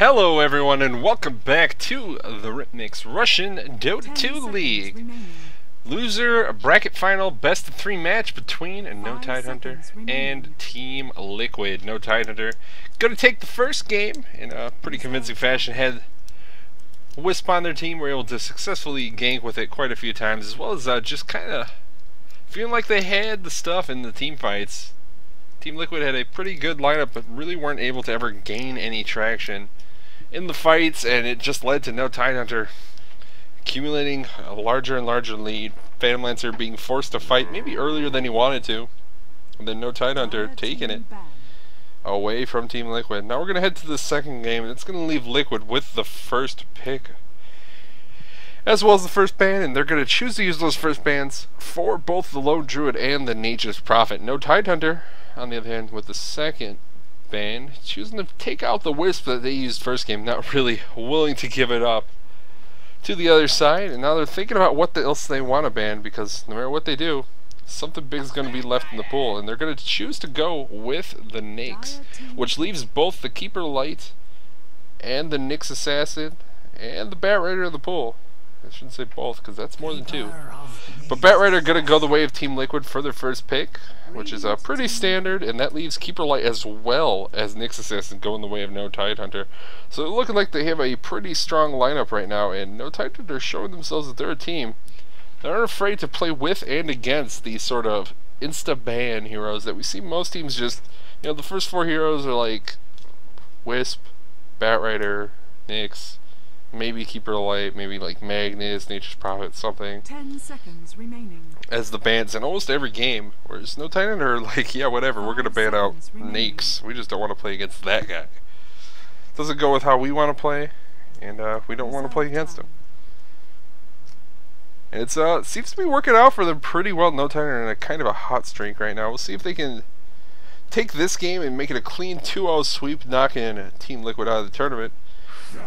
Hello everyone and welcome back to the RITMIX Russian DOTA2 League. Loser bracket final best of 3 match between No Tidehunter and Team Liquid. No Tidehunter going to take the first game in a pretty convincing fashion. Had Wisp on their team, were able to successfully gank with it quite a few times, as well as just kind of feeling like they had the stuff in the team fights. Team Liquid had a pretty good lineup, but really weren't able to ever gain any traction in the fights, and it just led to No Tidehunter accumulating a larger and larger lead. Phantom Lancer being forced to fight maybe earlier than he wanted to, and then No Tidehunter taking it away from Team Liquid. Now we're going to head to the second game, and it's going to leave Liquid with the first pick, as well as the first ban, and they're going to choose to use those first bans for both the Lone Druid and the Nature's Prophet. No Tidehunter, on the other hand, with the second ban, choosing to take out the Wisp that they used first game, not really willing to give it up to the other side, and now they're thinking about what else they want to ban, because no matter what they do, something big is going to be left in the pool, and they're going to choose to go with the Nyx, which leaves both the Keeper Light and the Nyx Assassin and the Bat Rider in the pool. I shouldn't say both, because that's more than 2. But Bat Rider going to go the way of Team Liquid for their first pick, which is pretty standard, and that leaves Keeper Light as well as Nyx Assassin going the way of No Tidehunter. So they're looking like they have a pretty strong lineup right now, and No Tidehunter are showing themselves that they're a team. They aren't afraid to play with and against these sort of insta-ban heroes that we see most teams just, you know, the first 4 heroes are like Wisp, Bat Rider, Nyx, maybe Keeper Light, maybe like Magnus, Nature's Prophet, something. 10 seconds remaining. As the bans in almost every game, whereas No Tidehunter are like, yeah, whatever, we're gonna ban out Nyx. We just don't want to play against that guy. Doesn't go with how we want to play, and we don't want to play against him. And it seems to be working out for them pretty well. No Tidehunter in a kind of a hot streak right now. We'll see if they can take this game and make it a clean 2-0 sweep, knocking Team Liquid out of the tournament,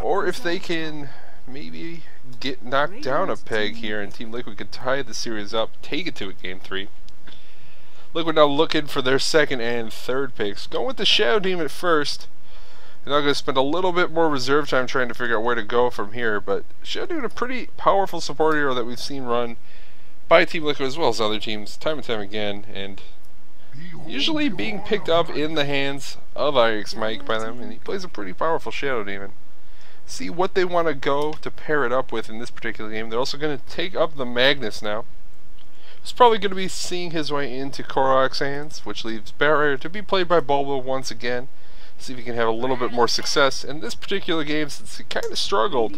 or if they can maybe get knocked down a peg here and Team Liquid could tie the series up, take it to a game 3. Liquid now looking for their second and third picks. Going with the Shadow Demon at first. And I'm going to spend a little bit more reserve time trying to figure out where to go from here, but Shadow Demon, a pretty powerful support hero that we've seen run by Team Liquid as well as other teams time and time again, and usually being picked up in the hands of RITMIX by them, and he plays a pretty powerful Shadow Demon. See what they want to go to pair it up with in this particular game. They're also going to take up the Magnus now. He's probably going to be seeing his way into Korok's hands, which leaves Bat Rider to be played by Bulba once again. See if he can have a little bit more success in this particular game, since he kind of struggled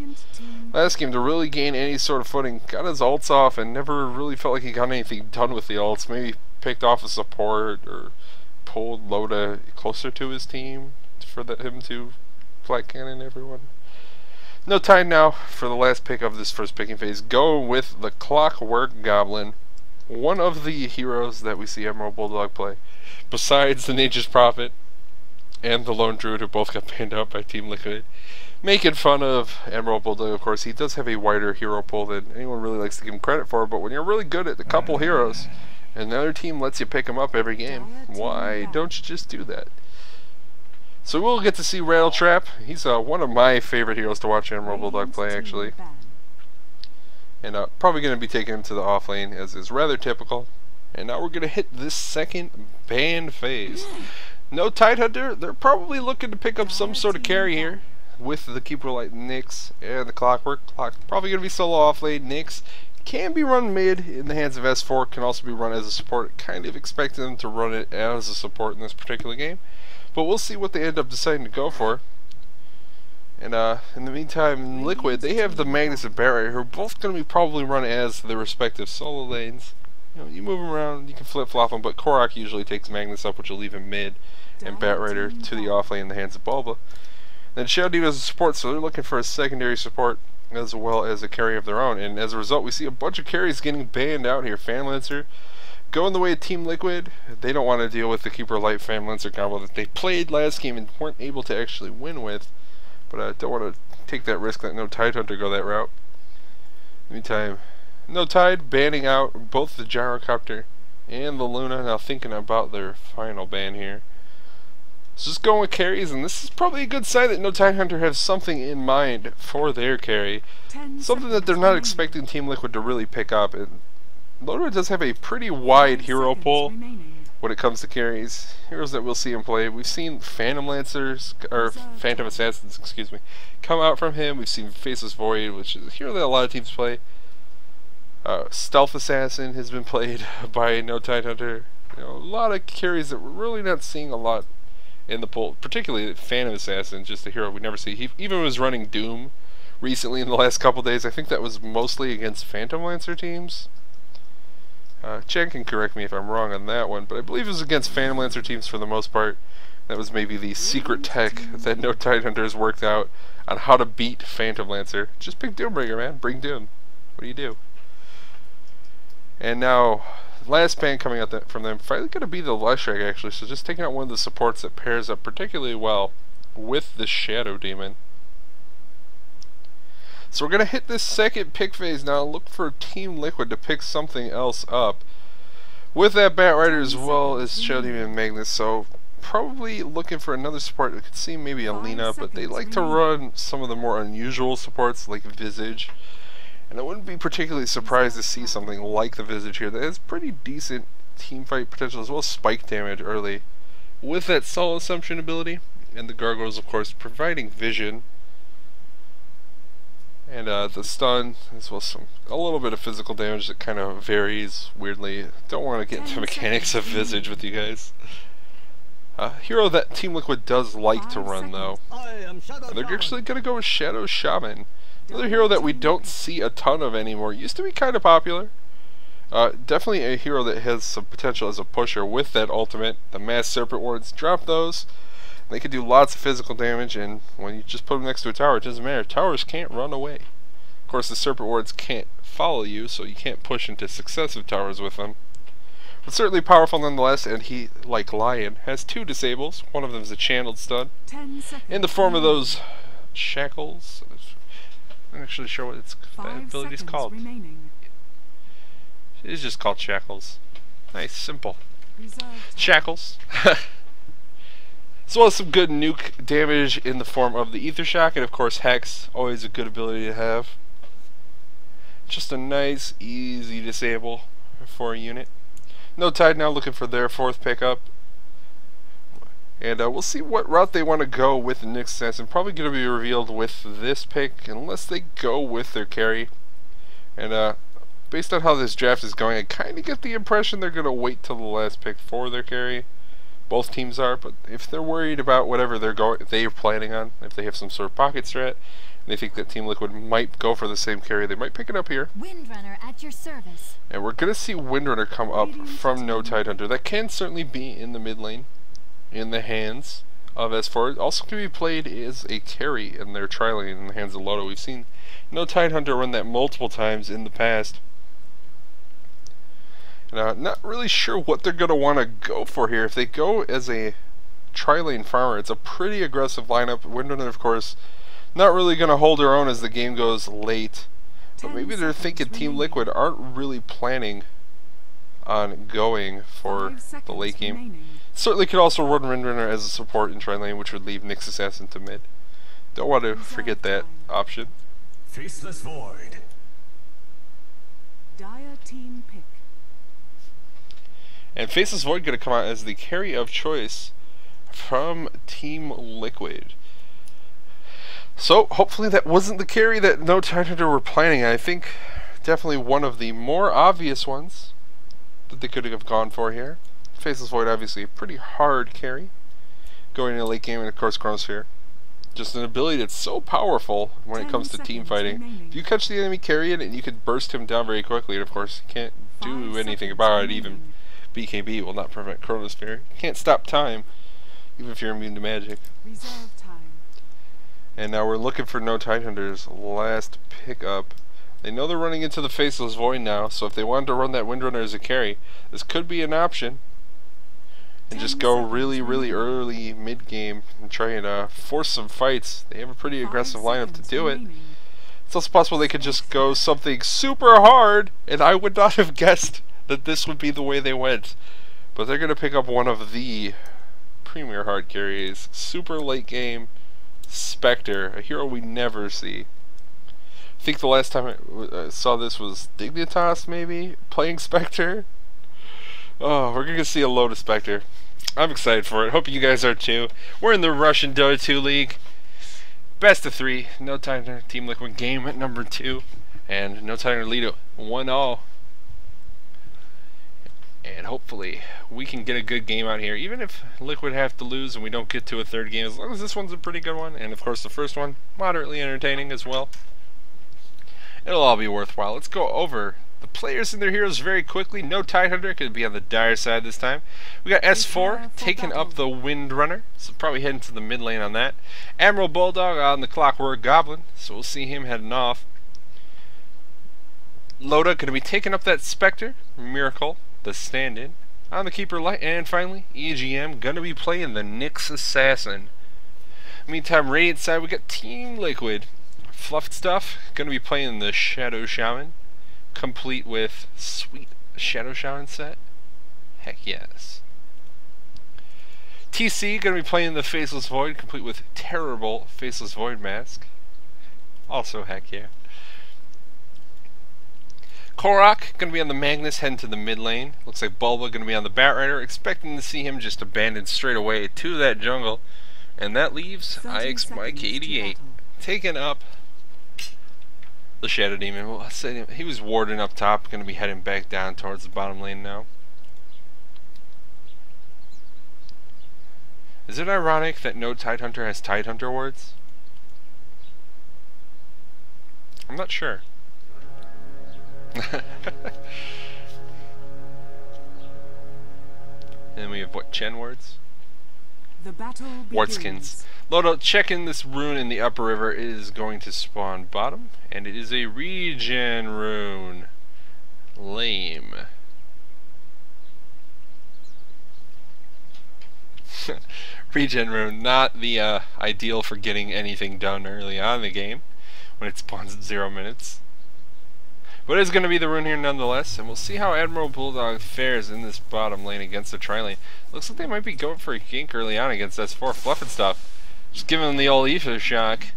last game to really gain any sort of footing. Got his ults off and never really felt like he got anything done with the ults. Maybe picked off a support or pulled Loda closer to his team for him to flat cannon everyone. No time now for the last pick of this first picking phase. Go with the Clockwork Goblin, one of the heroes that we see Emerald Bulldog play, besides the Nature's Prophet and the Lone Druid, who both got banned out by Team Liquid. Making fun of Emerald Bulldog, of course. He does have a wider hero pool than anyone really likes to give him credit for, but when you're really good at a couple heroes and the other team lets you pick him up every game, why don't you just do that? So we'll get to see Rattletrap. He's one of my favorite heroes to watch Emerald Bulldog play, actually. And probably going to be taking him to the off lane, as is rather typical. And now we're going to hit this second ban phase. No Tidehunter, they're probably looking to pick up some sort of carry here with the Keeper Light Nyx and the Clockwork. Probably going to be solo off lane. Nyx can be run mid in the hands of S4, can also be run as a support. Kind of expecting them to run it as a support in this particular game, but we'll see what they end up deciding to go for. And in the meantime, Liquid, they have the Magnus and Bat Rider, who are both going to be probably run as their respective solo lanes. You know, you move them around, you can flip-flop them, but Korok usually takes Magnus up, which will leave him mid, and Bat Rider to the off lane in the hands of Bulba. Then Shadow Demon is a support, so they're looking for a secondary support as well as a carry of their own, and as a result we see a bunch of carries getting banned out here. Phantom Lancer going the way of Team Liquid. They don't want to deal with the Keeper Light Phantom Lancer combo that they played last game and weren't able to actually win with, but I don't want to take that risk, let No Tidehunter go that route. Meantime, No Tide banning out both the Gyrocopter and the Luna, now thinking about their final ban here. So just going with carries, and this is probably a good sign that no Tidehunter has something in mind for their carry. Something that they're not expecting Team Liquid to really pick up. And Loader does have a pretty wide hero pool when it comes to carries. Heroes that we'll see him play. We've seen Phantom Lancers, or Phantom Assassins, excuse me, come out from him. We've seen Faceless Void, which is a hero that a lot of teams play. Stealth Assassin has been played by no Tidehunter. You know, a lot of carries that we're really not seeing a lot in the pool, particularly Phantom Assassin, just a hero we never see. He even was running Doom recently in the last couple days. I think that was mostly against Phantom Lancer teams. Chen can correct me if I'm wrong on that one, but I believe it was against Phantom Lancer teams for the most part. That was maybe the secret tech that no Tidehunter has worked out on how to beat Phantom Lancer. Just pick Doombringer, man. Bring Doom. What do you do? And now, last ban coming out from them, finally going to be the Leshrac actually, so just taking out one of the supports that pairs up particularly well with the Shadow Demon. So we're going to hit this second pick phase now, look for Team Liquid to pick something else up. With that Bat Rider as well as Shadow Demon and Magnus, so probably looking for another support. I could see maybe Alina, but they like to run some of the more unusual supports like Visage. And I wouldn't be particularly surprised to see something like the Visage here that has pretty decent teamfight potential as well as spike damage early with that Soul Assumption ability, and the Gargoyles of course providing vision and the stun as well as a little bit of physical damage that kind of varies weirdly. Don't want to get into mechanics of Visage with you guys. Hero that Team Liquid does like to run though. They're actually going to go with Shadow Shaman. Another hero that we don't see a ton of anymore. Used to be kind of popular. Definitely a hero that has some potential as a pusher with that ultimate. The Mass Serpent Wards, drop those. They can do lots of physical damage, and when you just put them next to a tower, it doesn't matter. Towers can't run away. Of course, the Serpent Wards can't follow you, so you can't push into successive towers with them. But certainly powerful nonetheless, and he, like Lion, has two disables. One of them is a channeled stun in the form of those shackles. I'm not actually sure what that ability is called. It is just called shackles. Nice, simple. Shackles. As well as some good nuke damage in the form of the Ether Shock, and of course Hex, always a good ability to have. Just a nice, easy disable for a unit. No Tide now looking for their fourth pickup. And we'll see what route they want to go with the Nyx Assassin. Probably going to be revealed with this pick, unless they go with their carry. And based on how this draft is going, I kind of get the impression they're going to wait till the last pick for their carry. Both teams are, but if they're worried about whatever they're planning on, if they have some sort of pocket strat, and they think that Team Liquid might go for the same carry, they might pick it up here. Windrunner at your service. And we're going to see Windrunner come up from no Tidehunter. That can certainly be in the mid lane, in the hands of S4. Also can be played as a carry in their tri-lane in the hands of Loto. We've seen no Tidehunter run that multiple times in the past. Not really sure what they're going to want to go for here. If they go as a tri-lane farmer, it's a pretty aggressive lineup. Windrunner, of course, not really going to hold her own as the game goes late. But maybe they're thinking Team Liquid aren't really planning on going for the late game. Certainly could also run Windrunner as a support in tri-lane, which would leave Nyx Assassin to mid. Don't want to forget that option. Faceless Void. Dire team pick. And Faceless Void going to come out as the carry of choice from Team Liquid. So, hopefully that wasn't the carry that no Tidehunter were planning. I think definitely one of the more obvious ones that they could have gone for here. Faceless Void, obviously a pretty hard carry going in a late game, and of course Chronosphere. Just an ability that's so powerful when it comes to team fighting. If you catch the enemy carrying it, you can burst him down very quickly, and of course you can't do anything about it. Even BKB will not prevent Chronosphere. You can't stop time, even if you're immune to magic. Reserve time. And now we're looking for no Tidehunter's last pickup. They know they're running into the Faceless Void now, so if they wanted to run that Windrunner as a carry, this could be an option. And just go really, really early mid-game and try and force some fights. They have a pretty aggressive lineup to do it. It's also possible they could just go something super hard, and I would not have guessed that this would be the way they went. But they're going to pick up one of the premier hard carries. Super late game Spectre, a hero we never see. I think the last time I saw this was Dignitas, maybe, playing Spectre. Oh, we're going to see a load of Spectre. I'm excited for it. Hope you guys are too. We're in the Russian DOTA2 League. Best of 3. No Tidehunter Team Liquid game at number 2. And no Tidehunter lead at 1-0. And hopefully we can get a good game out here. Even if Liquid have to lose and we don't get to a third game. As long as this one's a pretty good one. And of course the first one, moderately entertaining as well. It'll all be worthwhile. Let's go over the players and their heroes very quickly. No Tidehunter, could be on the dire side this time. We got S4 taking up the Windrunner, so probably heading to the mid lane on that. Admiral Bulldog on the Clockwork Goblin, so we'll see him heading off. Loda going to be taking up that Spectre. Miracle, the stand-in, on the Keeper Light. And finally, EGM going to be playing the Nyx Assassin. Meantime, Radiant side, we got Team Liquid. Fluffed Stuff, going to be playing the Shadow Shaman, complete with sweet Shadow Shaman set. Heck yes. TC, going to be playing the Faceless Void, complete with terrible Faceless Void mask. Also heck yeah. Korok, going to be on the Magnus, heading to the mid lane. Looks like Bulba going to be on the Batrider, expecting to see him just abandoned straight away to that jungle. And that leaves IX Mike 88 taking up the Shadow Demon. Well, he was warding up top, going to be heading back down towards the bottom lane now. Is it ironic that no Tidehunter has Tidehunter wards? I'm not sure. And we have what, Chen wards? The battle Wardskins. Lodo, checking this rune in the upper river is going to spawn bottom, and it is a regen rune. Lame. Regen rune, not the ideal for getting anything done early on in the game when it spawns at 0 minutes. But it's going to be the rune here nonetheless, and we'll see how Admiral Bulldog fares in this bottom lane against the tri-lane. Looks like they might be going for a gank early on against S4 Fluffin' Stuff. Just giving them the old ether shock.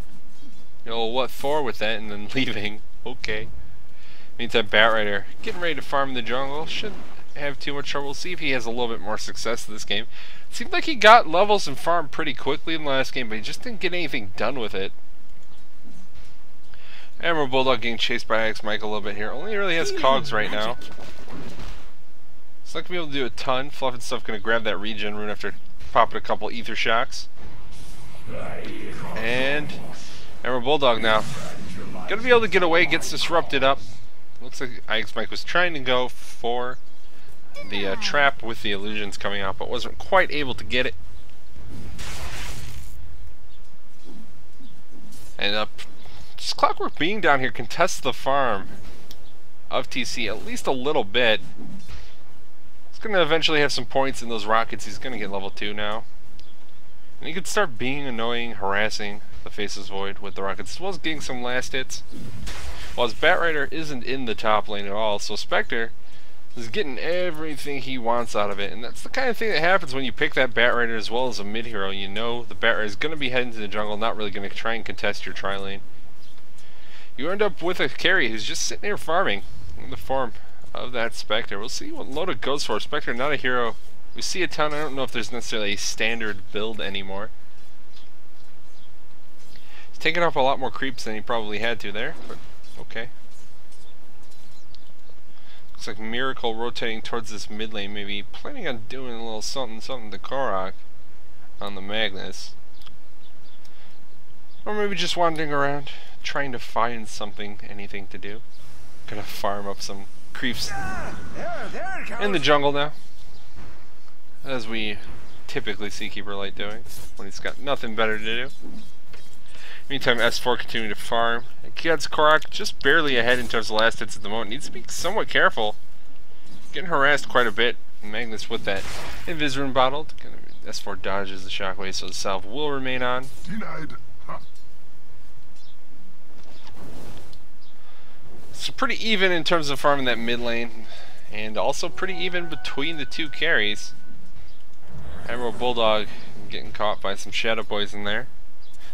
The old what for with that and then leaving. Okay. Meantime, Batrider getting ready to farm in the jungle. Shouldn't have too much trouble. We'll see if he has a little bit more success in this game. It seemed like he got levels and farmed pretty quickly in the last game, but he just didn't get anything done with it. Admiral Bulldog getting chased by X Mike a little bit here. Only really has cogs right now. It's not going to be able to do a ton. Fluffin' Stuff going to grab that regen rune after popping a couple ether shocks. And Admiral Bulldog now going to be able to get away, gets disrupted up. Looks like X Mike was trying to go for the trap with the illusions coming out, but wasn't quite able to get it. And just Clockwork being down here contests the farm of TC at least a little bit. He's going to eventually have some points in those rockets. He's going to get level 2 now. And he could start being annoying, harassing the Faceless Void with the rockets, as well as getting some last hits. While his Batrider isn't in the top lane at all, so Spectre is getting everything he wants out of it. And that's the kind of thing that happens when you pick that Batrider as well as a mid-hero. You know the Batrider is going to be heading to the jungle, not really going to try and contest your tri-lane. You end up with a carry who's just sitting here farming in the form of that Spectre. We'll see what Loda goes for. Spectre, not a hero we see a ton. I don't know if there's necessarily a standard build anymore. He's taking off a lot more creeps than he probably had to there, but okay. Looks like Miracle rotating towards this mid lane, maybe planning on doing a little something to Korok on the Magnus. Or maybe just wandering around, trying to find something, anything to do. Gonna farm up some creeps in the jungle now, as we typically see Keeper Light doing when he's got nothing better to do. Meantime, S4 continuing to farm. It gets Korok just barely ahead in terms of last hits at the moment. Needs to be somewhat careful. Getting harassed quite a bit. Magnus with that Invis rune bottled. S4 dodges the shockwave, so the salve will remain on. Denied. So pretty even in terms of farming that mid lane, and also pretty even between the two carries. Emerald Bulldog getting caught by some Shadow Poison there.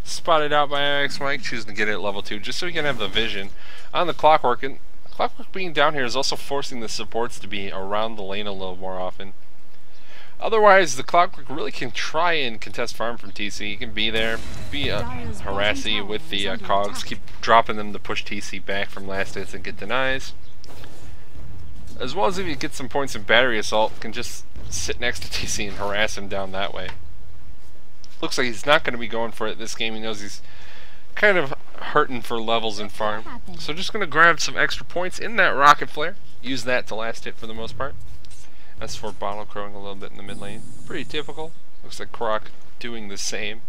Spotted out by RITMIX, choosing to get it at level 2 just so he can have the vision on the Clockwork. And Clockwork being down here is also forcing the supports to be around the lane a little more often. Otherwise, the Clockwork really can try and contest farm from TC. He can be there, be harassy with the cogs, keep dropping them to push TC back from last hits and get denies. As well as if he gets some points in battery assault, can just sit next to TC and harass him down that way. Looks like he's not going to be going for it this game. He knows he's kind of hurting for levels in farm. So just going to grab some extra points in that Rocket Flare. Use that to last hit for the most part. As for Bottle Crowing a little bit in the mid lane. Pretty typical. Looks like Croc doing the same.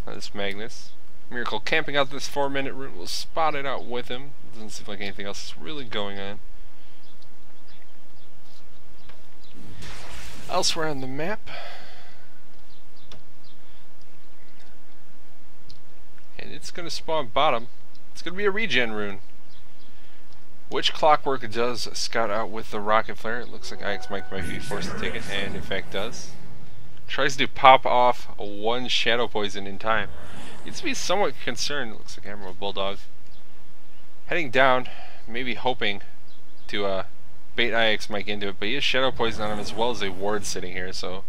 This Magnus. Miracle camping out this 4-minute route. We'll spot it out with him. Doesn't seem like anything else is really going on. Elsewhere on the map. And it's going to spawn bottom. It's going to be a regen rune. Which Clockwork does scout out with the Rocket Flare. It looks like RITMIX might be forced to take it, and in fact does. Tries to pop off one Shadow Poison in time. Needs to be somewhat concerned. It looks like Emerald Bulldog. Heading down, maybe hoping to bait RITMIX into it, but he has Shadow Poison on him as well as a ward sitting here, so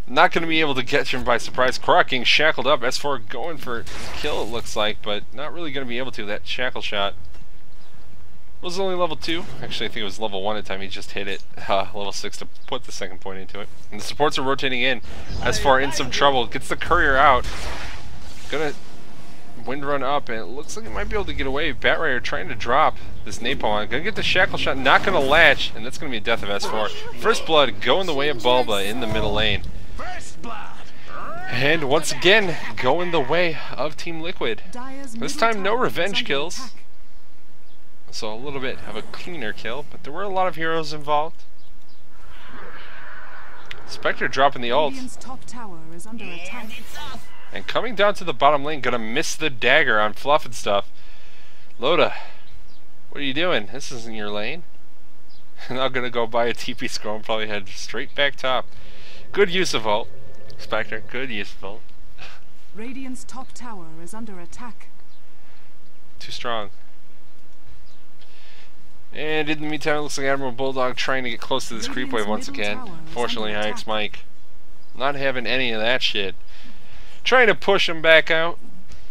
not going to be able to catch him by surprise. Croc getting shackled up. S4 going for kill, it looks like, but not really going to be able to. That shackle shot was only level 2. Actually, I think it was level 1 at the time. He just hit it level 6 to put the second point into it. And the supports are rotating in. S4 in some trouble. Gets the courier out. Gonna wind run up, and it looks like he might be able to get away. Bat Rider trying to drop this napalm on. Gonna get the shackle shot. Not gonna latch, and that's gonna be a death of S4. First blood going the way of Bulba in the middle lane. And once again, going the way of Team Liquid. This time, no revenge kills. So a little bit of a cleaner kill, but there were a lot of heroes involved. Spectre dropping the ult. And coming down to the bottom lane, gonna miss the dagger on Fluff and stuff. Loda, what are you doing? This isn't your lane. Now gonna go buy a TP scroll and probably head straight back top. Good use of ult. Spectre, good use of ult. Radiant's top tower is under attack. Too strong. And in the meantime, it looks like Admiral Bulldog trying to get close to this creep wave once again. Fortunately, RITMIX not having any of that shit. Trying to push him back out.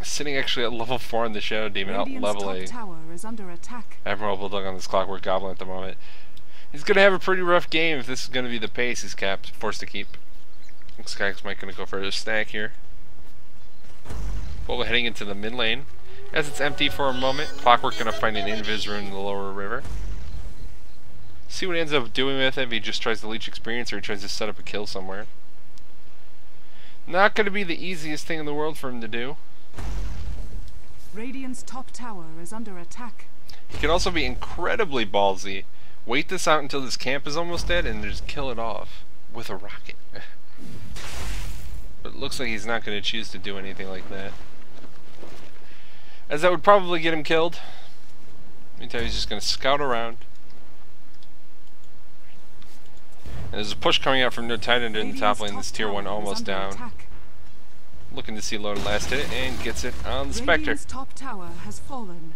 Sitting actually at level 4 in the Shadow Demon, out leveling Admiral Bulldog on this Clockwork Goblin at the moment. He's going to have a pretty rough game if this is going to be the pace he's forced to keep. Looks like RITMIX going to go for a snack here. Bulba heading into the mid lane. As it's empty for a moment, Clockwork going to find an invis rune in the lower river. See what he ends up doing with it, if he just tries to leech experience or he tries to set up a kill somewhere. Not going to be the easiest thing in the world for him to do. Radiant's top tower is under attack. He can also be incredibly ballsy. Wait this out until this camp is almost dead and just kill it off with a rocket. But it looks like he's not going to choose to do anything like that, as that would probably get him killed. Meantime, he's just going to scout around. And there's a push coming out from Tidehunter in the top lane. This tier 1 almost down. Attack. Looking to see Loda last hit it, and gets it on the Spectre. Radiant's top tower has fallen.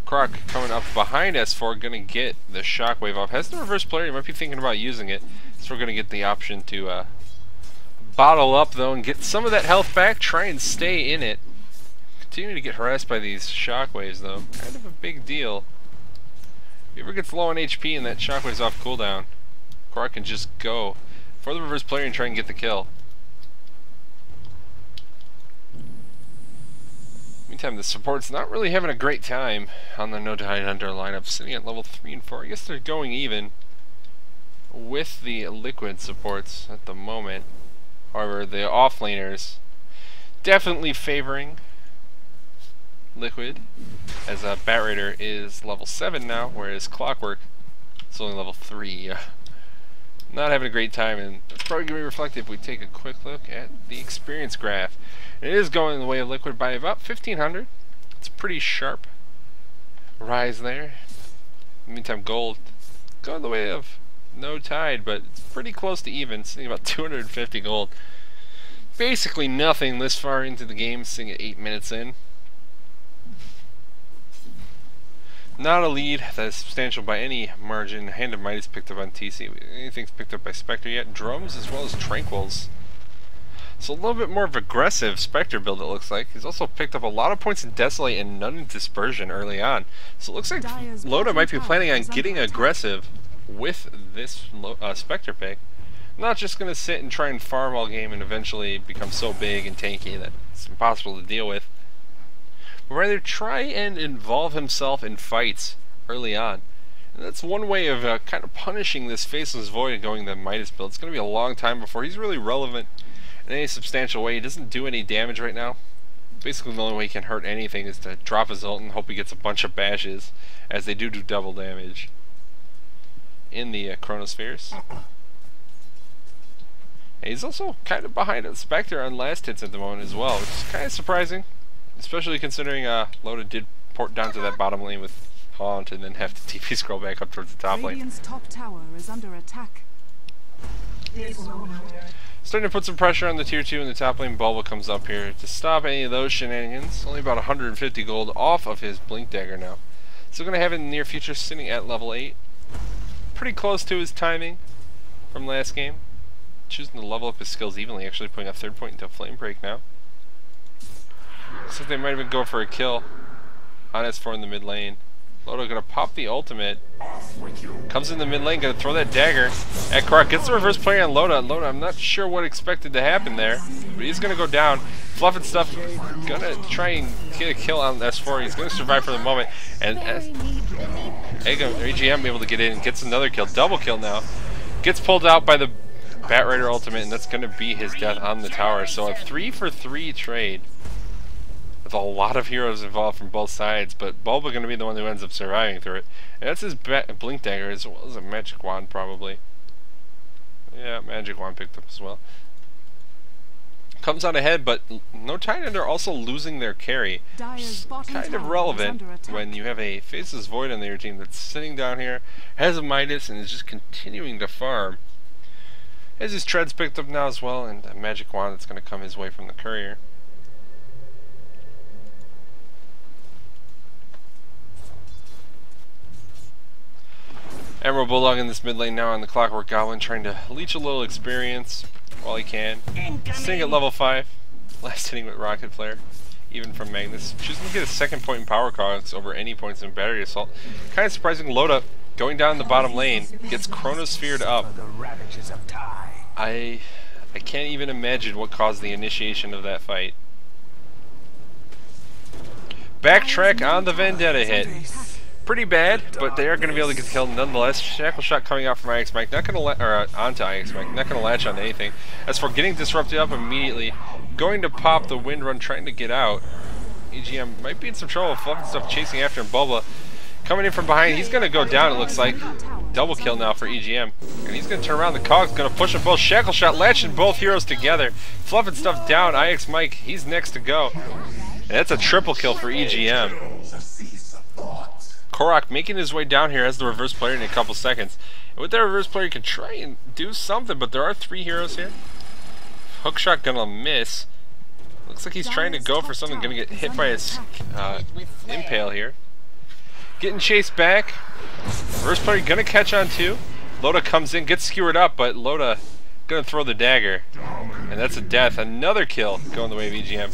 Croc coming up behind S4, going to get the shockwave off. Has the reverse player, you might be thinking about using it. So we're going to get the option to bottle up though and get some of that health back. Try and stay in it. Continue to get harassed by these shockwaves though. Kind of a big deal. If he ever gets low on HP and that shockwave's off cooldown, Croc can just go for the reverse player and try and get the kill. Meantime, the support's not really having a great time on the Tidehunter lineup, sitting at level 3 and 4. I guess they're going even with the Liquid supports at the moment. However, the offlaners definitely favoring Liquid, as Bat Raider is level 7 now, whereas Clockwork is only level 3. Not having a great time, and it's probably going to be reflected if we take a quick look at the experience graph. It is going the way of Liquid by about 1,500. It's a pretty sharp rise there. In the meantime, Gold going the way of no Tide, but it's pretty close to even, sitting about 250 gold. Basically nothing this far into the game, sitting at 8 minutes in. Not a lead that is substantial by any margin. Hand of Midas picked up on TC. Anything's picked up by Spectre yet? Drums as well as Tranquils. So a little bit more of aggressive Spectre build it looks like. He's also picked up a lot of points in Desolate and none in Dispersion early on. So it looks like Loda might be planning on getting aggressive with this Spectre pick. Not just going to sit and try and farm all game and eventually become so big and tanky that it's impossible to deal with. But rather try and involve himself in fights early on. And that's one way of kind of punishing this Faceless Void and going the Midas build. It's going to be a long time before he's really relevant in any substantial way. He doesn't do any damage right now. Basically the only way he can hurt anything is to drop his ult and hope he gets a bunch of bashes, as they do double damage in the Chronospheres. And he's also kind of behind Spectre on last hits at the moment as well, which is kind of surprising, especially considering Loda did port down to that bottom lane with Haunt and then have to TP scroll back up towards the top lane. Radiant's top tower is under attack. Starting to put some pressure on the tier 2 in the top lane. Bulba comes up here to stop any of those shenanigans. Only about 150 gold off of his Blink Dagger now. So going to have it in the near future sitting at level 8. Pretty close to his timing from last game. Choosing to level up his skills evenly, actually putting a 3rd point into Flame Break now. Looks like they might even go for a kill on S4 in the mid lane. Loda gonna pop the ultimate. Comes in the mid lane, gonna throw that dagger at Karak. Gets the reverse play on Loda. Loda, I'm not sure what expected to happen there, but he's gonna go down. Fluff and Stuff gonna try and get a kill on S4. He's gonna survive for the moment, and AGM able to get in and gets another kill. Double kill now. Gets pulled out by the Bat Rider ultimate, and that's gonna be his death on the tower. So a 3-for-3 trade. With a lot of heroes involved from both sides, but Bulba going to be the one who ends up surviving through it. And that's his Blink Dagger as well as a Magic Wand probably. Yeah, Magic Wand picked up as well. Comes out ahead, but no Tidehunter also losing their carry. It's kind of relevant when you have a Faceless Void on your team that's sitting down here, has a Midas, and is just continuing to farm. Has his Treads picked up now as well, and a Magic Wand that's going to come his way from the Courier. Emerald Bulldog in this mid lane now on the Clockwork Goblin, trying to leech a little experience while he can. Sitting at level 5, last hitting with Rocket Flare, even from Magnus. Choosing to get a 2nd point in Power Cogs over any points in Battery Assault. Kind of surprising. Loda going down the bottom lane, gets Chronosphered up. I can't even imagine what caused the initiation of that fight. Backtrack on the Vendetta hit. Pretty bad, but they are going to be able to get the kill nonetheless. Shackle Shot coming out from IX Mike, not going to onto IX Mike, not going to latch on anything. As for getting disrupted up immediately, going to pop the Wind Run, trying to get out. EGM might be in some trouble. Fluff and Stuff chasing after him. Bulba coming in from behind. He's going to go down, it looks like. Double kill now for EGM. And he's going to turn around. The Cog's going to push them both. Shackle Shot latching both heroes together. Fluff and Stuff down. IX Mike, he's next to go. And that's a triple kill for EGM. Korok making his way down here as the reverse player in a couple seconds. And with that reverse player, you can try and do something, but there are 3 heroes here. Hookshot gonna miss. Looks like he's trying to go for something, gonna get hit by his impale here. Getting chased back. Reverse player gonna catch on too. Loda comes in, gets skewered up, but Loda gonna throw the dagger. And that's a death. Another kill going the way of EGM.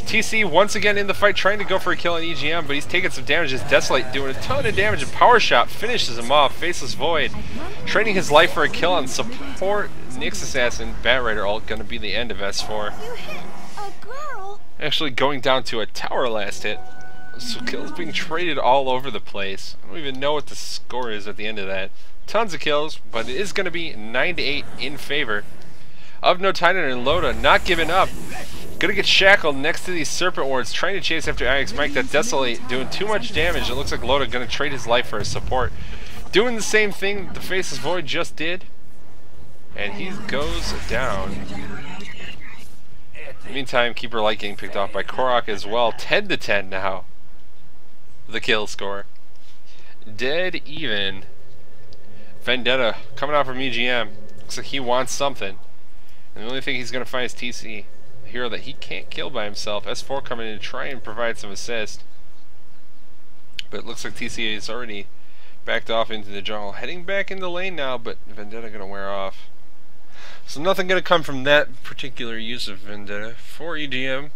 TC once again in the fight, trying to go for a kill on EGM, but he's taking some damage. His Desolate doing a ton of damage, and Power Shot finishes him off. Faceless Void trading his life for a kill on support. Nyx Assassin, Bat Rider ult, gonna be the end of S4. You hit a girl. Actually going down to a tower last hit. So kills being traded all over the place. I don't even know what the score is at the end of that. Tons of kills, but it is gonna be 9-8 in favor of No Tidehunter, and Loda not giving up. Gonna get shackled next to these Serpent Wards, trying to chase after IX Mike. That Desolate doing too much damage. It looks like Loda gonna trade his life for his support. Doing the same thing the Faceless Void just did. And he goes down. Meantime, Keeper Light getting picked off by Korok as well. 10-10 now. The kill score. Dead even. Vendetta coming out from EGM. Looks like he wants something. And the only thing he's going to find is TC, a hero that he can't kill by himself. S4 coming in to try and provide some assist. But it looks like TC is already backed off into the jungle. Heading back into lane now, but Vendetta going to wear off. So nothing going to come from that particular use of Vendetta for EGM. I'm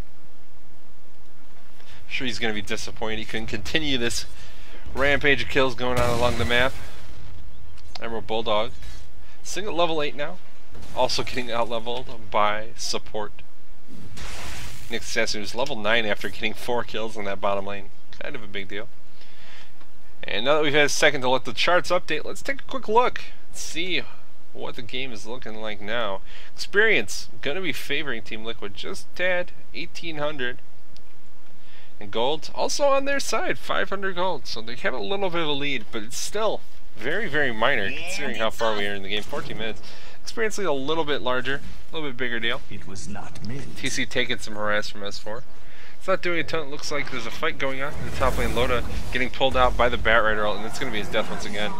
sure he's going to be disappointed. He couldn't continue this rampage of kills going on along the map. Emerald Bulldog. Sitting at level 8 now. Also getting out-leveled by support. Nick Assassin was level 9 after getting 4 kills in that bottom lane. Kind of a big deal. And now that we've had a second to let the charts update, let's take a quick look. See what the game is looking like now. Experience. Going to be favoring Team Liquid just tad. 1,800. And gold also on their side. 500 gold. So they have a little bit of a lead, but it's still very, very minor considering how far we are in the game. 14 minutes. Experience a little bit larger, a little bit bigger deal. It was not meant. TC taking some harass from S4. It's not doing a ton. It looks like there's a fight going on in the top lane. Loda getting pulled out by the Bat Rider, and it's going to be his death once again.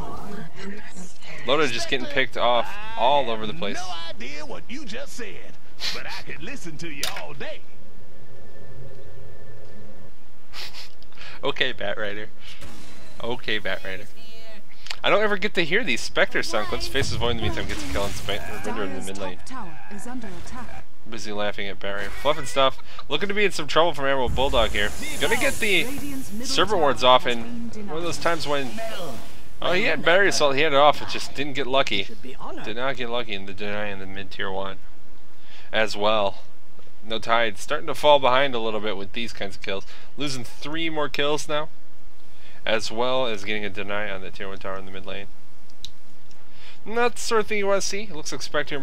Loda just getting picked off all over the place. No idea what you just said, but I could listen to you all day. Okay, Bat Rider. Okay, Bat Rider. I don't ever get to hear these Spectre sound clips. Faces Void in the meantime gets a kill on Render in the mid lane. Busy laughing at Barrier. Fluffing stuff. Looking to be in some trouble from Emerald Bulldog here. Gonna get the Serpent Wards off in one of those times when... Oh, he had Barrier Assault. He had it off. It just didn't get lucky. Did not get lucky in the deny in the mid tier 1 as well. No Tide. Starting to fall behind a little bit with these kinds of kills. Losing 3 more kills now, as well as getting a deny on the tier 1 tower in the mid lane. Not the sort of thing you want to see. It looks like Spectre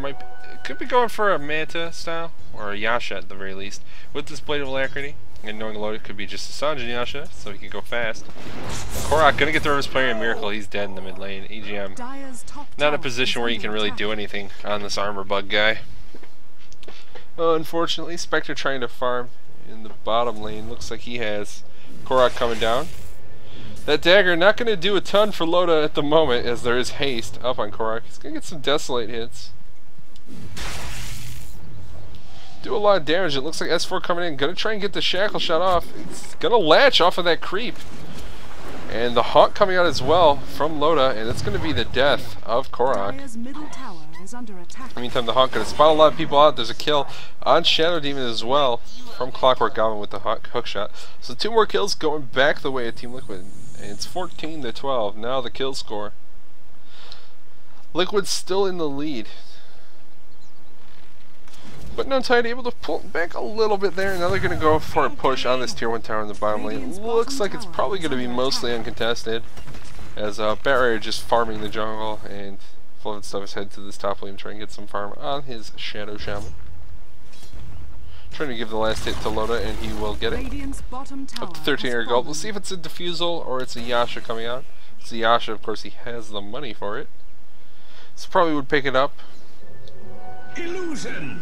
could be going for a Manta style, or a Yasha at the very least, with this Blade of Alacrity. And knowing load, it could be just a Sange and Yasha, so he can go fast. Korok gonna get the reverse player in Miracle. He's dead in the mid lane. EGM not in a position where you can really do anything on this armor bug guy. Unfortunately, Spectre trying to farm in the bottom lane. Looks like he has Korok coming down. That dagger not going to do a ton for Loda at the moment, as there is haste up on Korok. He's going to get some Desolate hits. Do a lot of damage. It looks like S4 coming in. Going to try and get the Shackle shot off. It's going to latch off of that creep. And the Haunt coming out as well from Loda, and it's going to be the death of Korok. Meantime, the Haunt going to spot a lot of people out. There's a kill on Shadow Demon as well from Clockwork Goblin with the hook shot. So 2 more kills going back the way of Team Liquid. And it's 14-12. Now the kill score. Liquid's still in the lead. But No Tide able to pull back a little bit there. Now they're going to go for a push on this tier 1 tower in the bottom lane. Looks like it's probably going to be mostly uncontested, as Barrier just farming the jungle, and Fluffin Stuff is headed to this top lane to try and get some farm on his Shadow Shaman. Trying to give the last hit to Loda, and he will get it. Up to 1300 gold. We'll see if it's a Diffusal or it's a Yasha coming out. It's a Yasha, of course, he has the money for it. So probably would pick it up. Illusion.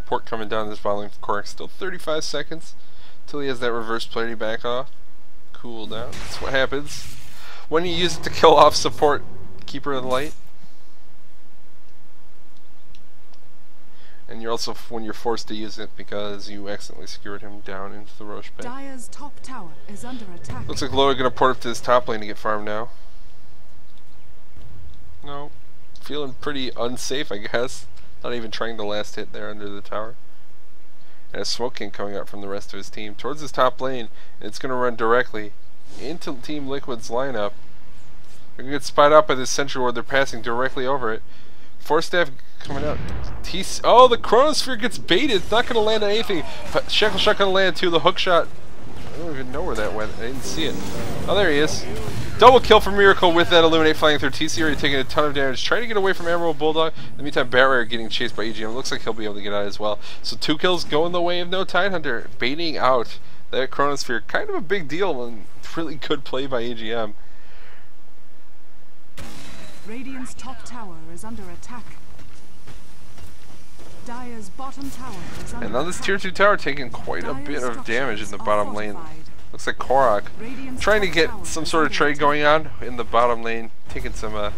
Port coming down this bottom lane for Korok. Still 35 seconds till he has that reverse polarity back off. Cool down. That's what happens when you use it to kill off support Keeper of the Light. And you're also when you're forced to use it because you accidentally skewered him down into the Roche pit. Dire's top tower is under attack. Looks like Loda gonna port up to this top lane to get farmed now. No. Feeling pretty unsafe, I guess. Not even trying the last hit there under the tower. And a Smoke King coming out from the rest of his team towards his top lane, and it's gonna run directly into Team Liquid's lineup. They're gonna get spied out by this Sentry Ward. They're passing directly over it. Force Staff coming out. Oh, the Chronosphere gets baited. It's not going to land on anything. Shackle Shot going to land too. The hook shot. I don't even know where that went. I didn't see it. Oh, there he is. Double kill for Miracle with that Illuminate flying through. TC already taking a ton of damage. Trying to get away from Emerald Bulldog. In the meantime, Barrier getting chased by EGM. Looks like he'll be able to get out as well. So 2 kills going the way of No Tidehunter. Baiting out that Chronosphere. Kind of a big deal and really good play by EGM. Radiant's top tower is under attack. Dire's bottom tower is under And now this attack. tier 2 tower taking quite a bit of damage in the bottom lane. Looks like Korok trying to get some sort of trade going on in the bottom lane, taking some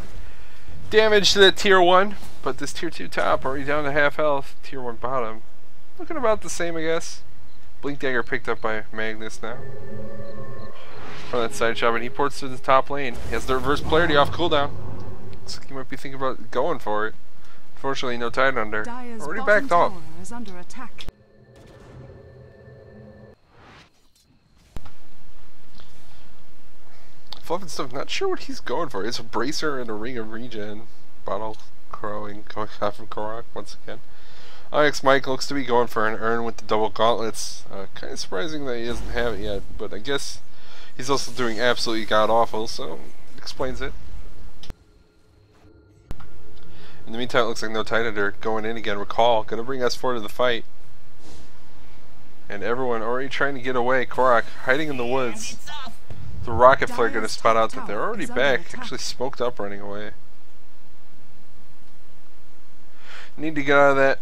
damage to that tier 1, but this tier 2 top already down to half health. Tier 1 bottom looking about the same, I guess. Blink Dagger picked up by Magnus now from that side shot, and he ports to the top lane. He has the reverse polarity off cooldown. Looks like he might be thinking about going for it. Unfortunately, no Tidehunter. Dire's Already bottom backed off. tower is under attack. Fluff and stuff, not sure what he's going for. It's a bracer and a ring of regen. Bottle crowing going out from Korok once again. RITMIX looks to be going for an urn with the double gauntlets. Kind of surprising that he doesn't have it yet, but I guess he's also doing absolutely god awful, so explains it. In the meantime, it looks like no Tidehunter going in again. Recall, gonna bring S4 to the fight. And everyone already trying to get away. Korok hiding in the woods. The rocket flare gonna spot out that they're already back. Actually smoked up running away. Need to get out of that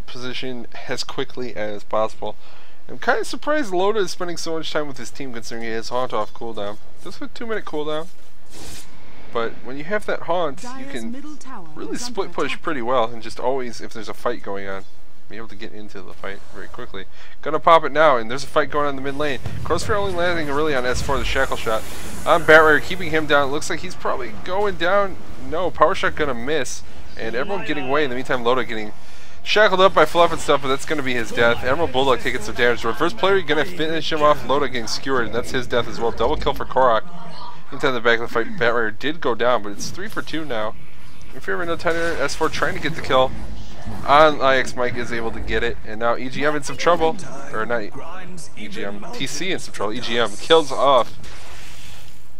position as quickly as possible. I'm kind of surprised Loda is spending so much time with his team considering he has Haunt off cooldown. Just with 2-minute cooldown. But when you have that Haunt, you can really split push pretty well and just always, if there's a fight going on, be able to get into the fight very quickly. Gonna pop it now, and there's a fight going on in the mid lane. Crossfire only landing really on S4, the shackle shot. On Batrider, keeping him down. Looks like he's probably going down. No, power shot gonna miss. And everyone getting away. In the meantime, Loda getting shackled up by Fluff and stuff, but that's gonna be his death. Emerald Bulldog taking some damage. The reverse player gonna finish him off. Loda getting skewered, and that's his death as well. Double kill for Korok. Meantime, the back of the fight, Batrider did go down, but it's 3 for 2 now. In favor of no Tidehunter, S4 trying to get the kill. On RITMIX is able to get it, and now EGM in some trouble. Or not EGM, TC in some trouble. EGM kills off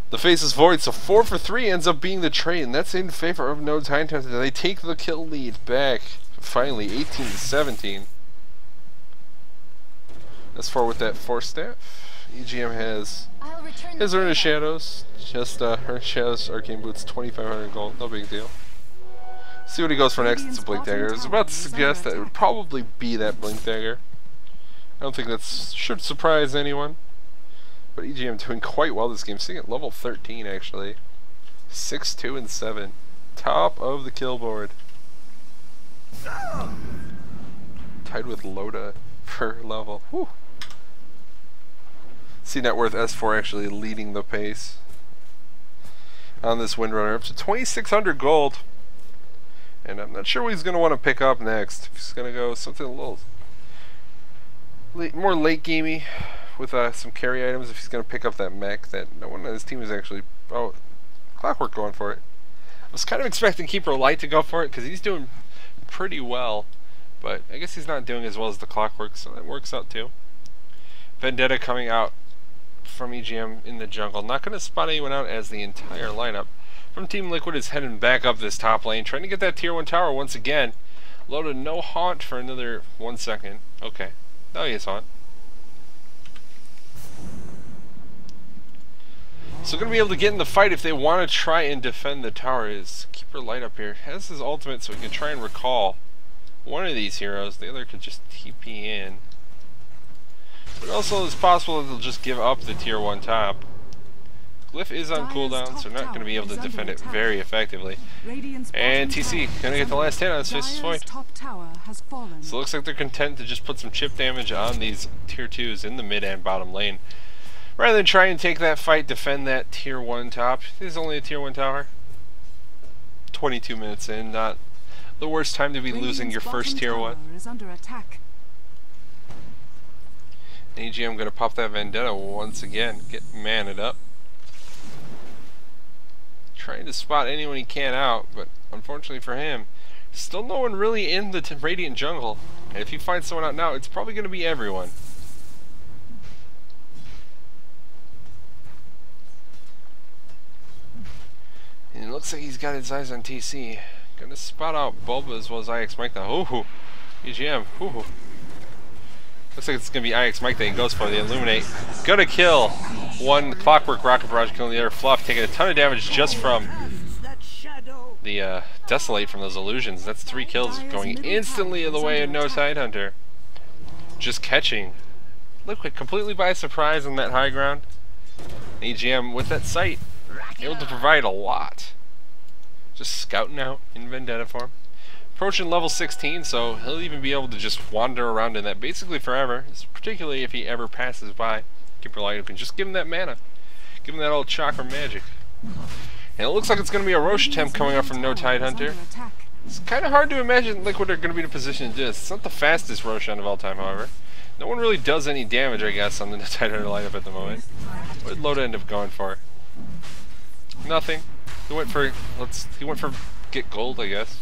the Faceless Void, so 4 for 3 ends up being the trade, and that's in favor of no Tidehunter. They take the kill lead back, finally, 18 to 17. S4 with that Force Staff. EGM has his Urn of Shadows, just Urn of Shadows, Arcane Boots, 2,500 gold, no big deal. See what he goes for next. It's a Blink Dagger. I was about to suggest that it would probably be that Blink Dagger. I don't think that should surprise anyone. But EGM doing quite well this game, sitting at level 13 actually. 6, 2, and 7. Top of the kill board. Tied with Loda per level. Whew. See net worth S4 actually leading the pace on this Windrunner, up to 2,600 gold. And I'm not sure what he's going to want to pick up next. If he's going to go something a little more late gamey with some carry items. If he's going to pick up that mech that no one on his team is actually... Oh, Clockwork going for it. I was kind of expecting Keeper Light to go for it because he's doing pretty well. But I guess he's not doing as well as the Clockwork, so that works out too. Vendetta coming out from EGM in the jungle. Not going to spot anyone out as the entire lineup from Team Liquid is heading back up this top lane, trying to get that tier 1 tower once again. Loda no Haunt for another 1 second. Okay. Oh, he has Haunt. So going to be able to get in the fight if they want to try and defend the tower. Is Keeper Light up here. Has his ultimate so he can try and recall one of these heroes. The other could just TP in. But also it's possible that they'll just give up the tier 1 top. Glyph is on cooldown, so not going to be able to defend it very effectively. And TC going to get the last hit on his Faceless Void. So it looks like they're content to just put some chip damage on these tier 2s in the mid and bottom lane. Rather than try and take that fight, defend that tier 1 top. This is only a tier 1 tower. 22 minutes in, not the worst time to be losing your first tier 1. EGM going to pop that Vendetta once again, get maned up. Trying to spot anyone he can out, but unfortunately for him, still no one really in the Radiant jungle. And if he finds someone out now, it's probably going to be everyone. And it looks like he's got his eyes on TC. Gonna spot out Bulba as well as RITMIX now. Ooh, EGM. Ooh. Looks like it's gonna be RITMIX that he goes for the Illuminate. Gonna kill one Clockwork Rocket Barrage, killing the other. Fluff taking a ton of damage just from the Desolate from those illusions. That's 3 kills going instantly in the way of no Tidehunter. Just catching Liquid completely by surprise on that high ground. EGM with that sight, able to provide a lot. just scouting out in Vendetta form. Approaching level 16, so he'll even be able to just wander around in that basically forever, particularly if he ever passes by. Keeper Light can just give him that mana. Give him that old chakra magic. And it looks like it's going to be a Roche attempt coming up from no Tidehunter. It's kind of hard to imagine Liquid are going to be in a position to do this. It's not the fastest Roshan of all time, however. No one really does any damage, I guess, on the Tidehunter lineup at the moment. What did Loda end up going for? Nothing. He went for get gold, I guess.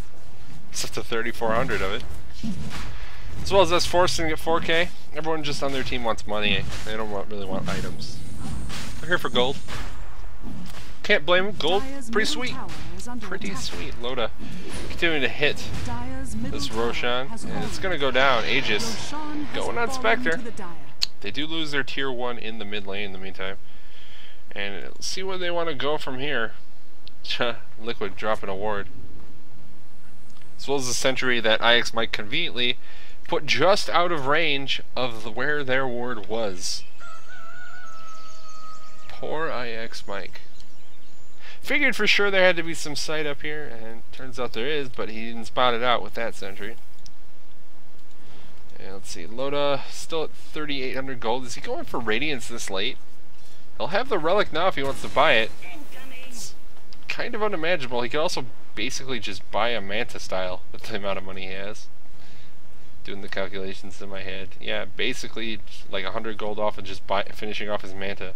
It's up to 3,400 of it. As well as us forcing to get 4K. Everyone just on their team wants money. They don't really want items. They're here for gold. Can't blame them. Gold, pretty sweet. Pretty sweet. Loda continuing to hit this Roshan. And it's going to go down. Aegis going on Spectre. They do lose their tier 1 in the mid lane in the meantime. And let's see where they want to go from here. Liquid dropping a ward. As well as the sentry that IX might conveniently put just out of range of where their ward was. Poor IX Mike. Figured for sure there had to be some sight up here, and turns out there is, but he didn't spot it out with that sentry. And let's see, Loda still at 3,800 gold. Is he going for Radiance this late? He'll have the relic now if he wants to buy it. It's kind of unimaginable. He could also basically just buy a Manta style with the amount of money he has. Doing the calculations in my head. Yeah, basically like 100 gold off and just finishing off his Manta.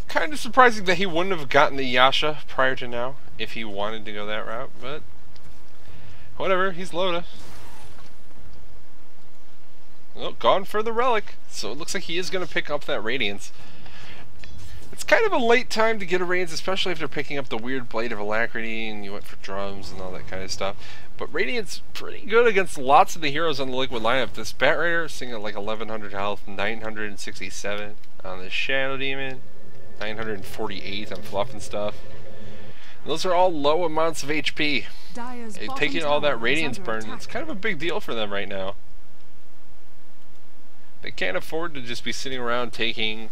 Kind of surprising that he wouldn't have gotten the Yasha prior to now if he wanted to go that route, but whatever, he's Loda. Well, gone for the relic, so it looks like he is going to pick up that Radiance. It's kind of a late time to get a Radiance, especially if they're picking up the weird Blade of Alacrity and you went for drums and all that kind of stuff. But Radiance pretty good against lots of the heroes on the Liquid lineup. This Bat Rider sitting at like 1,100 health, 967 on the Shadow Demon. 948 on Fluff and stuff. And those are all low amounts of HP. Taking all that Radiance burn, it's kind of a big deal for them right now. They can't afford to just be sitting around taking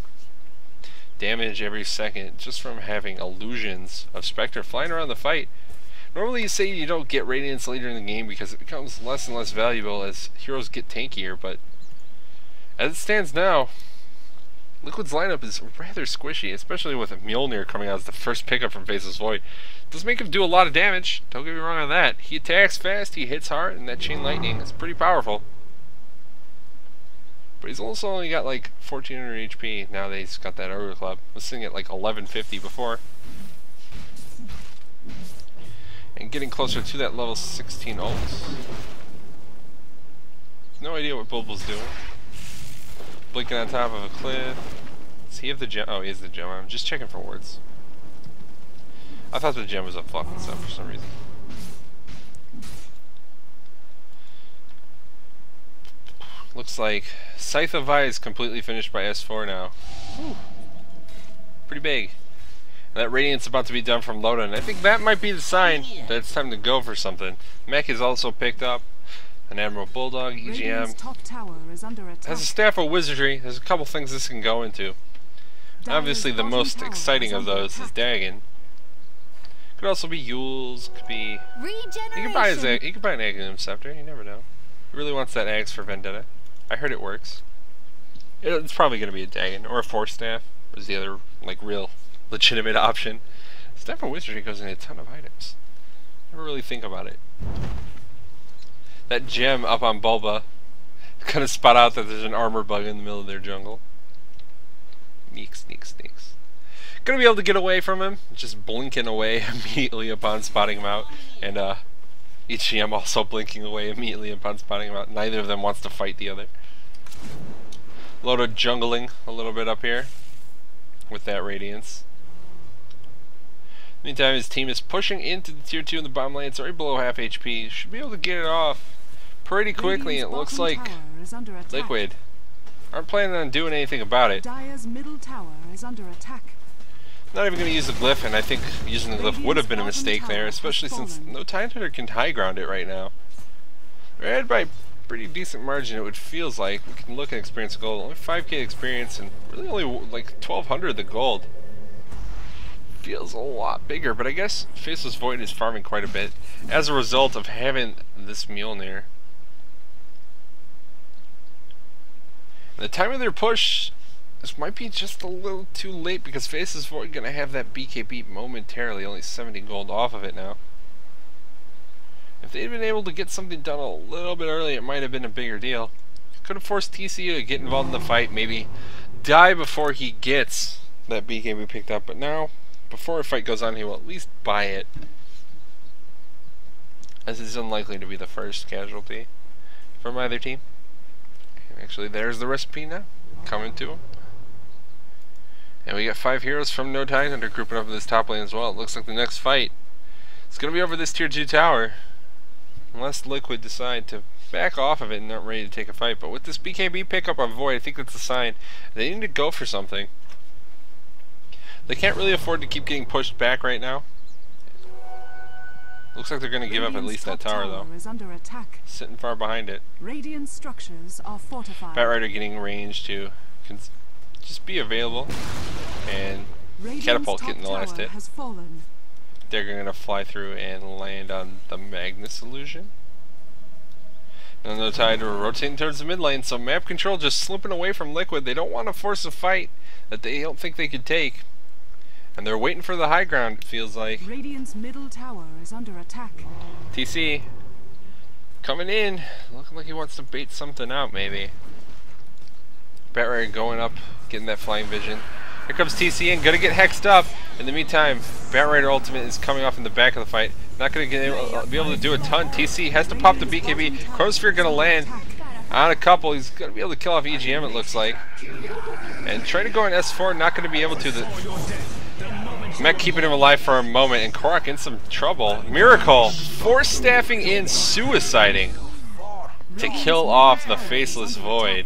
damage every second just from having illusions of Spectre flying around the fight. Normally you say you don't get Radiance later in the game because it becomes less and less valuable as heroes get tankier, but as it stands now, Liquid's lineup is rather squishy, especially with Mjolnir coming out as the first pickup from Faceless Void. Does make him do a lot of damage, don't get me wrong on that. He attacks fast, he hits hard, and that Chain Lightning is pretty powerful. But he's also only got like 1,400 HP now that he's got that Ogre Club. I was sitting at like 1,150 before. And getting closer to that level 16 ult. No idea what Bulbul's doing. Blinking on top of a cliff. Does he have the gem? Oh, he has the gem. I'm just checking for wards. I thought the gem was up Fluff and stuff for some reason. Looks like Scythe of Vi is completely finished by S4 now. Whew. Pretty big. And that Radiant's about to be done from Loda, and I think that might be the sign that it's time to go for something. Mech is also picked up. An Admiral Bulldog, EGM. Top tower is under attack. Has a Staff of Wizardry. There's a couple things this can go into. Obviously the most exciting of those is Dagon. Could also be Yule's, could be... You can buy an Aghanim Scepter, you never know. He really wants that Axe for Vendetta. I heard it works. It's probably going to be a Dagon, or a Force Staff, is the other, like, real legitimate option. Staff of Wizardry goes in a ton of items. Never really think about it. That gem up on Bulba kind of spot out that there's an armor bug in the middle of their jungle. Sneaks. Gonna be able to get away from him, just blinking away immediately upon spotting him out, and EGM also blinking away immediately upon spotting him out. Neither of them wants to fight the other. Loda jungling a little bit up here with that Radiance. Meantime, his team is pushing into the tier 2 in the bottom lane. It's already below half HP. Should be able to get it off pretty quickly. It looks like Liquid aren't planning on doing anything about it. Dire's middle tower is under attack. Not even going to use the glyph, and I think using the glyph would have been a mistake there, especially since no Tidehunter can high ground it right now. They're ahead by a pretty decent margin, it feels like. We can look at experience gold. Only 5k experience, and really only like 1,200 the gold. feels a lot bigger, but I guess Faceless Void is farming quite a bit as a result of having this Mjolnir. The time of their push, this might be just a little too late because Faceless Void gonna have that BKB momentarily, only 70 gold off of it now. If they'd been able to get something done a little bit early, it might have been a bigger deal. Could have forced TC to get involved in the fight, maybe die before he gets that BKB picked up, but now, before a fight goes on, he will at least buy it, as it's unlikely to be the first casualty from either team. And actually, there's the recipe now, coming to him. And we got 5 heroes from No Tidehunter grouping up in this top lane as well. It looks like the next fight is going to be over this tier 2 tower, unless Liquid decide to back off of it and not ready to take a fight. But with this BKB pickup on Void, I think that's a sign they need to go for something. They can't really afford to keep getting pushed back right now. Looks like they're going to give up at least that tower though. Is under attack. Sitting far behind it. Radiant structures are fortified. Batrider getting range to just be available, and Radiant's Catapult top getting the last tower hit. has fallen. They're going to fly through and land on the Magnus illusion. And No Tidehunter rotating towards the mid lane, so map control just slipping away from Liquid. They don't want to force a fight that they don't think they could take. And they're waiting for the high ground, it feels like. Radiant's middle tower is under attack. TC coming in, looking like he wants to bait something out maybe. Batrider going up, getting that flying vision. Here comes TC in, gonna get hexed up. In the meantime, Batrider ultimate is coming off in the back of the fight. Not gonna be able to do a ton. TC has to pop the BKB. Chronosphere gonna land on a couple. He's gonna be able to kill off EGM, it looks like. And trying to go on S4, not gonna be able to. Mech keeping him alive for a moment, and Korok in some trouble. Miracle force staffing in, suiciding to kill off the Faceless Void.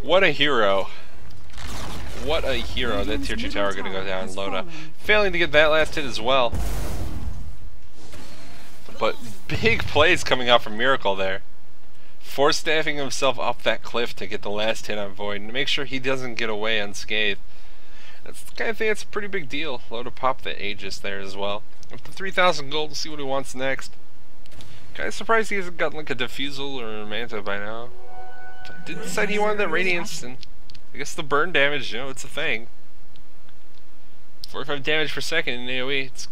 What a hero. What a hero. That tier 2 tower gonna go down. Loda failing to get that last hit as well. But big plays coming out from Miracle there. Force staffing himself up that cliff to get the last hit on Void and to make sure he doesn't get away unscathed. That's the kind of thing that's a pretty big deal. Loda popped the Aegis there as well. Up to 3,000 gold, we'll see what he wants next. Kind of surprised he hasn't gotten like a Diffusal or a Manta by now. Did decide he wanted that Radiance, and I guess the burn damage, you know, it's a thing. 45 damage per second in AoE, it's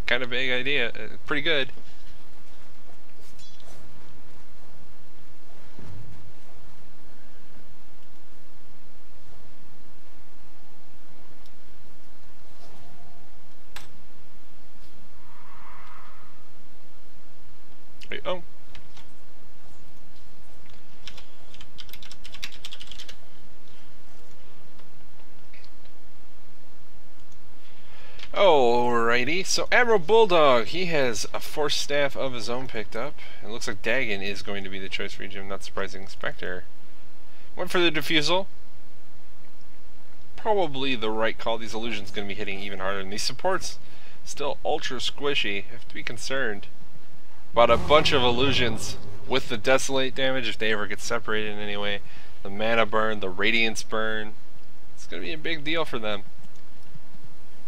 kind of a big idea. Pretty good. Wait, oh. Alrighty, so Admiral Bulldog, he has a Force Staff of his own picked up. It looks like Dagon is going to be the choice for Jim, not surprising. Spectre went for the Diffusal. Probably the right call. These illusions going to be hitting even harder, and these supports still ultra squishy. Have to be concerned about a bunch of illusions with the Desolate damage if they ever get separated in any way. The Mana Burn, the Radiance Burn. It's going to be a big deal for them.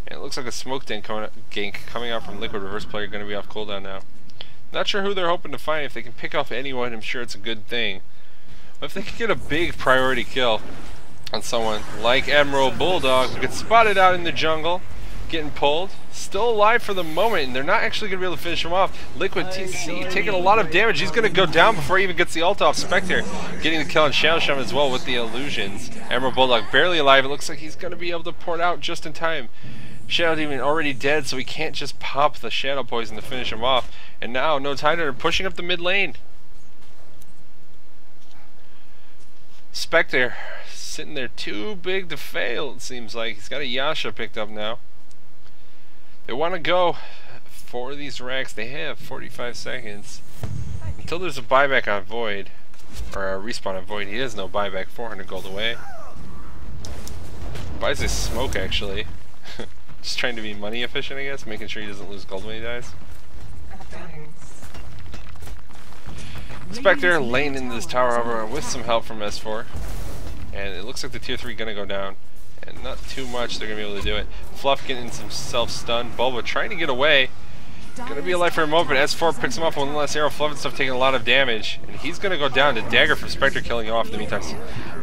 And it looks like a Smoke Tank gank coming out from Liquid Reverse Player going to be off cooldown now. Not sure who they're hoping to find. If they can pick off anyone, I'm sure it's a good thing. But if they could get a big priority kill on someone like Admiral Bulldog, who gets spotted out in the jungle, getting pulled, still alive for the moment, and they're not actually going to be able to finish him off. Liquid TC taking a lot of damage. He's going to go down before he even gets the ult off. Spectre getting the kill on Shadow Shaman as well with the illusions. Admiral Bulldog barely alive. It looks like he's going to be able to port out just in time. Shadow Demon already dead, so he can't just pop the Shadow Poison to finish him off. And now No Tidehunter pushing up the mid lane. Spectre sitting there too big to fail, it seems like. He's got a Yasha picked up now. They want to go for these racks. They have 45 seconds until there's a buyback on Void, or a respawn on Void. He has no buyback. 400 gold away. Buys his smoke actually. Just trying to be money efficient, I guess, making sure he doesn't lose gold when he dies. Spectre laying into this tower over with some help from S4, and it looks like the tier 3 gonna go down. And not too much they're going to be able to do it. Fluff getting some self-stun. Bulba trying to get away. Going to be alive for a moment, but S4 picks him up with one last arrow. Fluff and stuff taking a lot of damage. And he's going to go down to Dagger from Spectre killing him off in the meantime.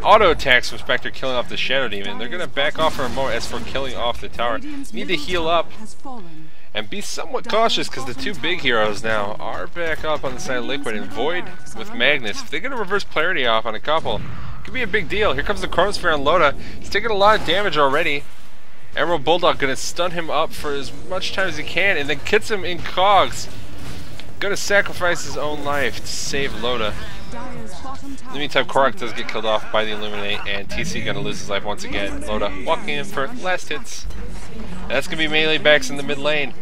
Auto attacks from Spectre killing off the Shadow Demon. They're going to back off for a moment. S4 killing off the tower. Need to heal up and be somewhat cautious because the two big heroes now are back up on the side of Liquid, and Void with Magnus. If they get a reverse polarity off on a couple, it could be a big deal. Here comes the Chronosphere on Loda. He's taking a lot of damage already. Emerald Bulldog gonna stun him up for as much time as he can, and then kits him in cogs. Gonna sacrifice his own life to save Loda. In the meantime, Korok does get killed off by the Illuminate, and TC gonna lose his life once again. Loda walking in for last hits. And that's gonna be melee backs in the mid lane.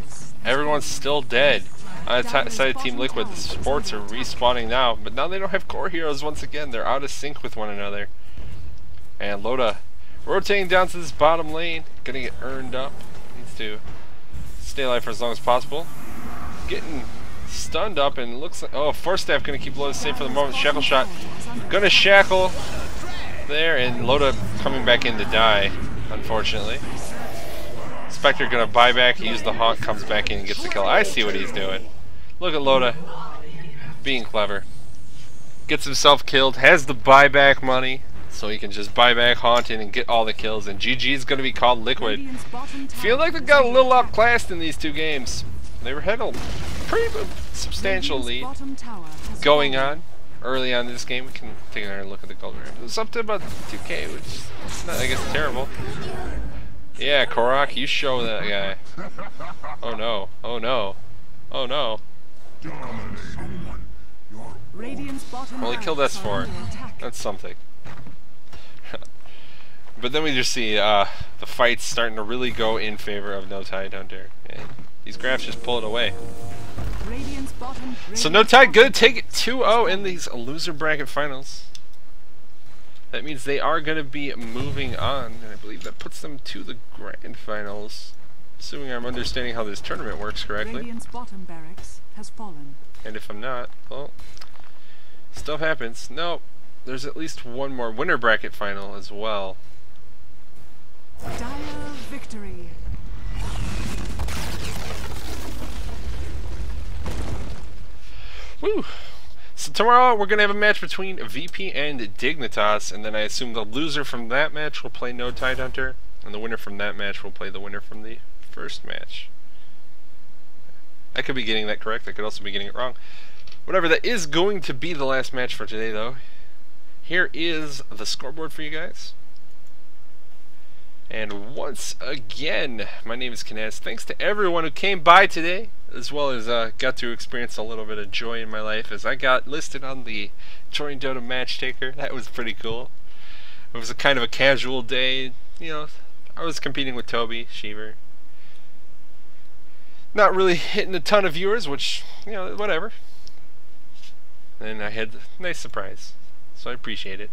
Everyone's still dead. On the side of Team Liquid, the sports are respawning now, but now they don't have core heroes once again. They're out of sync with one another. And Loda rotating down to this bottom lane, gonna get earned up. Needs to stay alive for as long as possible. Getting stunned up, and it looks like, oh, Force Staff gonna keep Loda safe for the moment. Shackle shot, gonna shackle there, and Loda coming back in to die, unfortunately. Spectre gonna buy back, use the haunt, comes back in and gets the kill. I see what he's doing. Look at Loda being clever. Gets himself killed, has the buyback money, so he can just buy back Haunting and get all the kills. And GG's gonna be called Liquid. Feel like they got a little outclassed in these two games. They had a pretty substantial lead going on early on in this game. We can take another look at the gold ramp. There's something about 2K, which is not, I guess, terrible. Yeah, Korok, you show that guy. Oh no, oh no, oh no. Well, he killed S4. That's something. But then we just see the fights starting to really go in favor of No Tidehunter. And these graphs just pull it away. So No Tide gonna take it 2-0 in these loser bracket finals. That means they are going to be moving on, and I believe that puts them to the grand finals, assuming I'm understanding how this tournament works correctly. Radiant's bottom barracks has fallen. And if I'm not, well, stuff happens. No, there's at least one more winner bracket final as well. Dire victory. Woo! So tomorrow we're going to have a match between VP and Dignitas, and then I assume the loser from that match will play No Tidehunter, and the winner from that match will play the winner from the first match. I could be getting that correct, I could also be getting it wrong. Whatever, that is going to be the last match for today though. Here is the scoreboard for you guys. And once again, my name is Kinez. Thanks to everyone who came by today, as well as got to experience a little bit of joy in my life as I got listed on the Touring Dota Match Taker. That was pretty cool. It was a kind of a casual day. You know, I was competing with Toby, Sheaver. Not really hitting a ton of viewers, which, you know, whatever. And I had a nice surprise, so I appreciate it.